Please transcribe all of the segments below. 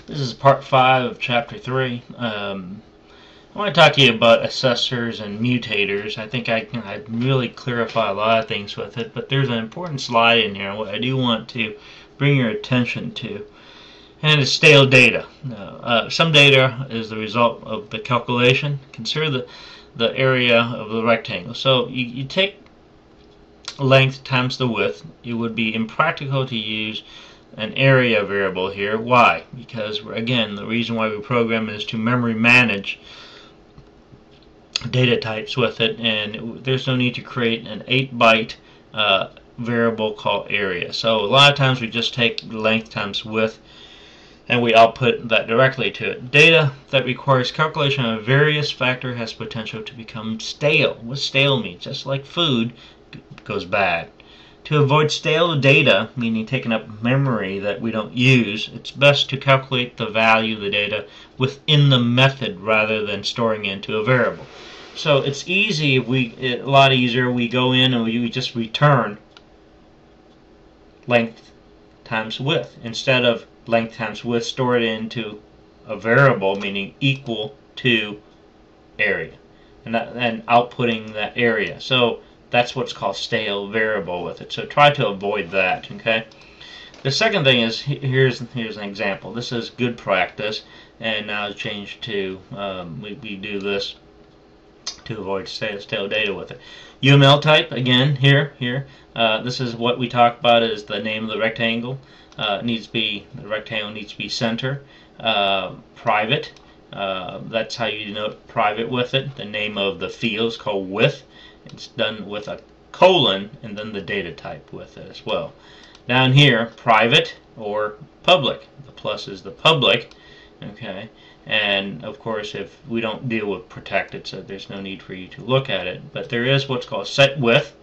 This is part 5 of chapter 3. I want to talk to you about assessors and mutators. I think I really clarify a lot of things with it, but there's an important slide in here what I do want to bring your attention to, and it's stale data. Some data is the result of the calculation. Consider the area of the rectangle. So you take length times the width. It would be impractical to use an area variable here. Why? Because, again, the reason why we program is to memory manage data types with it, and there's no need to create an 8-byte variable called area. So a lot of times we just take length times width and we output that directly to it. Data that requires calculation of various factor has potential to become stale. What stale means? Just like food goes bad. To avoid stale data, meaning taking up memory that we don't use, it's best to calculate the value of the data within the method rather than storing it into a variable. So it's easy, a lot easier, we go in and we just return length times width instead of length times width stored into a variable, meaning equal to area, and outputting that area. So that's what's called stale variable with it. So try to avoid that. Okay. The second thing is here's an example. This is good practice, and now it's changed to we do this to avoid stale data with it. UML type again here. This is what we talked about is the name of the rectangle. The rectangle needs to be center. Private. That's how you denote private with it. The name of the field is called width. It's done with a colon and then the data type with it as well. Down here, private or public. The plus is the public. Okay, and of course, if we don't deal with protected, so there's no need for you to look at it. But there is what's called set width,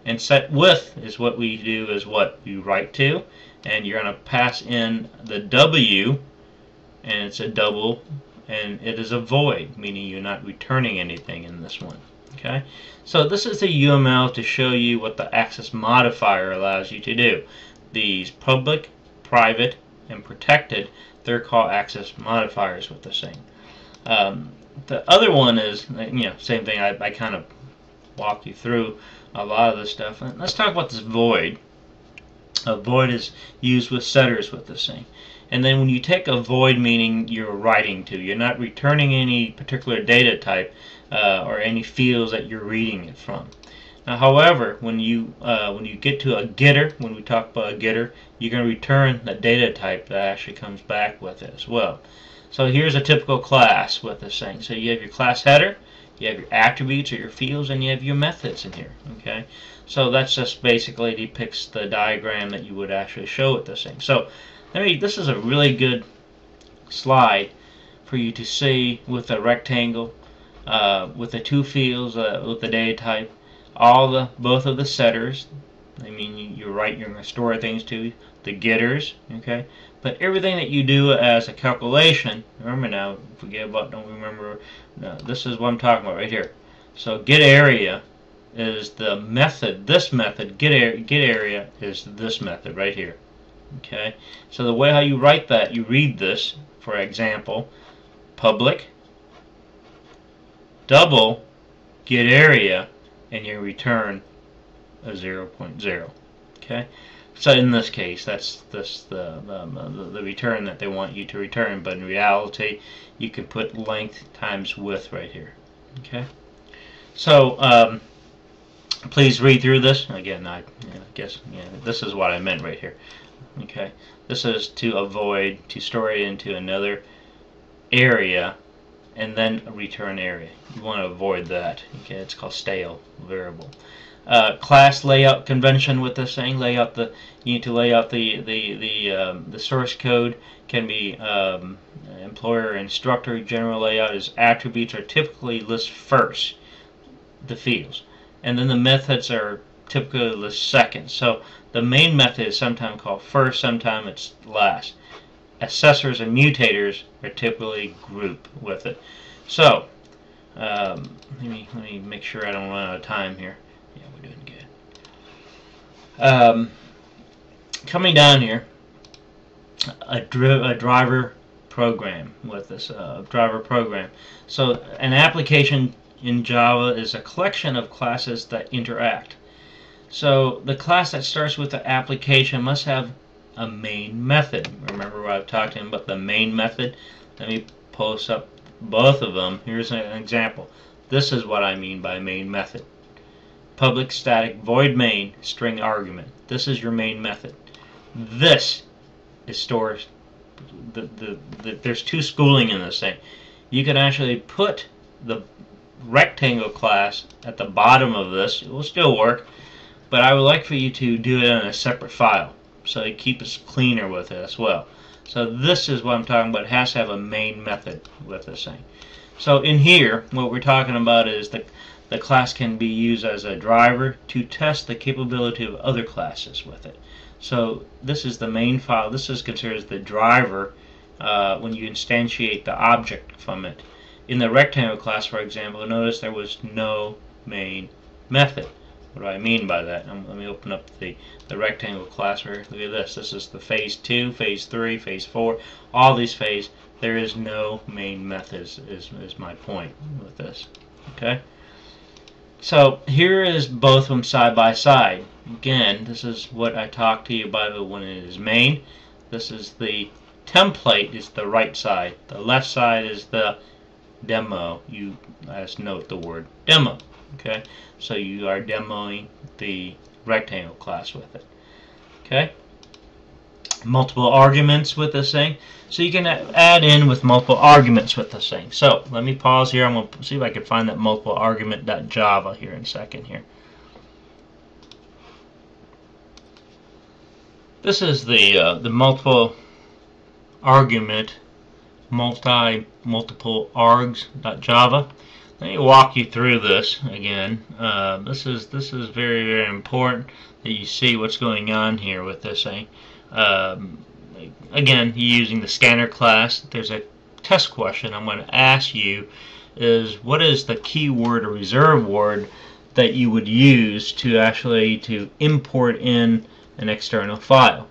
and set width is what we do is what you write to, and you're going to pass in the W, and it's a double, and it is a void, meaning you're not returning anything in this one. Okay, so this is the UML to show you what the access modifier allows you to do. These public, private, and protected, they're called access modifiers with this thing. The other one is, same thing. I kind of walk you through a lot of this stuff. Let's talk about this void. A void is used with setters with this thing. And then when you take a void, meaning you're writing to, you're not returning any particular data type or any fields that you're reading it from. Now, however, when you get to a getter, when we talk about a getter, you're going to return the data type that actually comes back with it as well. So here's a typical class with this thing. So you have your class header, you have your attributes or your fields, and you have your methods in here. Okay, so that's just basically depicts the diagram that you would actually show with this thing. So this is a really good slide for you to see with a rectangle, with the two fields, with the data type, both of the setters. I mean, you're going to store things to the getters. Okay, but everything that you do as a calculation. Remember now, don't remember. No, this is what I'm talking about right here. So get area is the method. This method, get area, is this method right here. Okay, so the way how you write that, you read this, for example, public, double, get area, and you return a 0.0. Okay, so in this case, that's the return that they want you to return, but in reality, you can put length times width right here. Okay, so please read through this. Again, I guess this is what I meant right here. Okay, this is to avoid, to store it into another area and then return area. You want to avoid that. Okay, it's called stale variable. Class layout convention with this thing. You need to lay out the source code. Can be employer, instructor. General layout is attributes are typically list first, the fields, and then the methods are typically list second. So the main method is sometimes called first, sometimes it's last. Assessors and mutators are typically grouped with it. So let me make sure I don't run out of time here. Yeah, we're doing good. Coming down here, a driver program, with this driver program. So an application in Java is a collection of classes that interact. So the class that starts with the application must have a main method. Remember what I've talked to him about the main method? Let me post up both of them. Here's an example. This is what I mean by main method. Public static void main string argument. This is your main method. This is stores. There's two schooling in this thing. You can actually put the rectangle class at the bottom of this. It will still work, but I would like for you to do it in a separate file so you keep it cleaner with it as well. So this is what I'm talking about. It has to have a main method with this thing. So in here, what we're talking about is the class can be used as a driver to test the capability of other classes with it. So this is the main file. This is considered as the driver when you instantiate the object from it. In the rectangle class, for example, notice there was no main method. What do I mean by that? Let me open up the rectangle class here. Look at this. This is the phase 2, phase 3, phase 4. All these phases, there is no main methods is my point with this. Okay? So here is both of them side by side. Again, this is what I talked to you about when it is main. This is the template, is the right side. The left side is the demo. You let's note the word demo. Okay, so you are demoing the rectangle class with it. Okay, multiple arguments with this thing. So you can add in with multiple arguments with this thing. So let me pause here. I'm going to see if I can find that multiple argument.java here in a second here. This is the multiple argument multiple args.java. Let me walk you through this again. This is very, very important that you see what's going on here with this thing. Again, using the scanner class, there's a test question I'm going to ask you is what is the keyword or reserve word that you would use to actually import in an external file.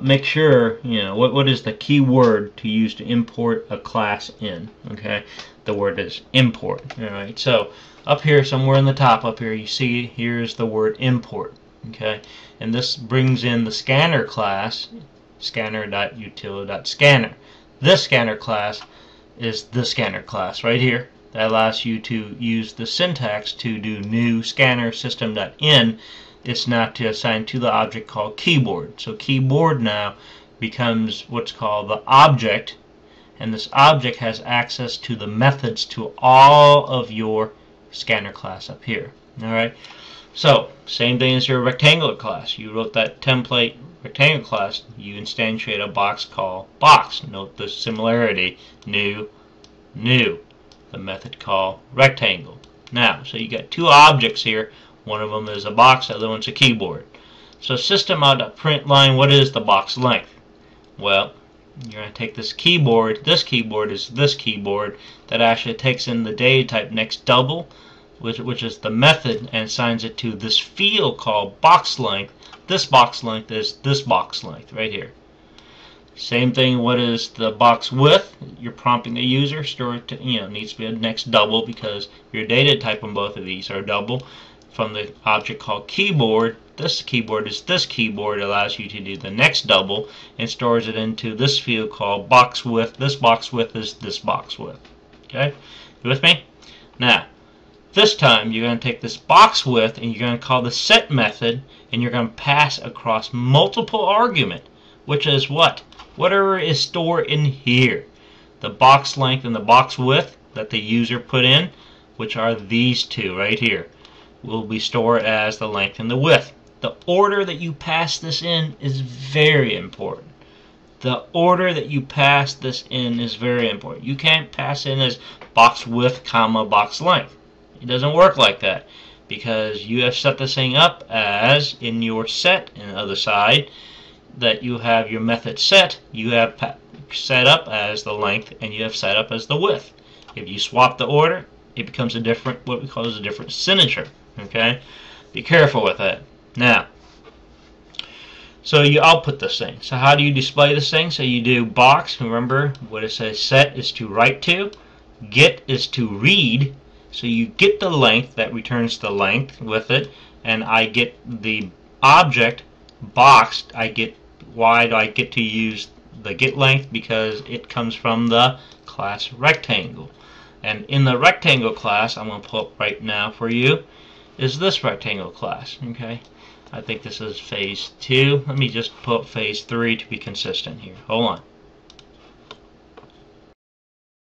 Make sure you know what is the key word to use to import a class in. Okay, the word is import. All right, so up here somewhere in the top up here you see here's the word import. Okay, and this brings in the scanner class, scanner.util.scanner. This scanner class is the scanner class right here that allows you to use the syntax to do new scanner system.in. It's not to assign to the object called keyboard. So keyboard now becomes what's called the object, and this object has access to the methods to all of your scanner class up here. Alright, so same thing as your rectangular class. You wrote that template rectangular class, you instantiate a box called box. Note the similarity, new, the method called rectangle. Now, so you got two objects here. One of them is a box, the other one's a keyboard. So system.println, what is the box length? Well, you're going to take this keyboard is this keyboard that actually takes in the data type next double, which is the method, and assigns it to this field called box length. This box length is this box length right here. Same thing, what is the box width? You're prompting the user, store it to, needs to be a next double because your data type on both of these are double. From the object called keyboard, this keyboard is this keyboard, allows you to do the next double and stores it into this field called box width. This box width is this box width. Okay, you with me? Now, this time you're going to take this box width and you're going to call the set method, and you're going to pass across multiple argument, which is what? Whatever is stored in here. The box length and the box width that the user put in, which are these two right here, will be stored as the length and the width. The order that you pass this in is very important. The order that you pass this in is very important. You can't pass in as box width, comma, box length. It doesn't work like that because you have set this thing up as in your set on the other side that you have your method set. You have set up as the length and you have set up as the width. If you swap the order, it becomes a different, what we call a different signature. Okay, be careful with that. Now, So you output this thing. So how do you display this thing? So you do box. Remember what it says, set is to write to, get is to read. So you get the length, that returns the length with it, and I get the object boxed. Why do I get to use the get length? Because it comes from the class rectangle. And in the rectangle class, I'm going to pull up right now for you, is this rectangle class. Okay, I think this is phase 2. Let me just pull up phase 3 to be consistent here. Hold on.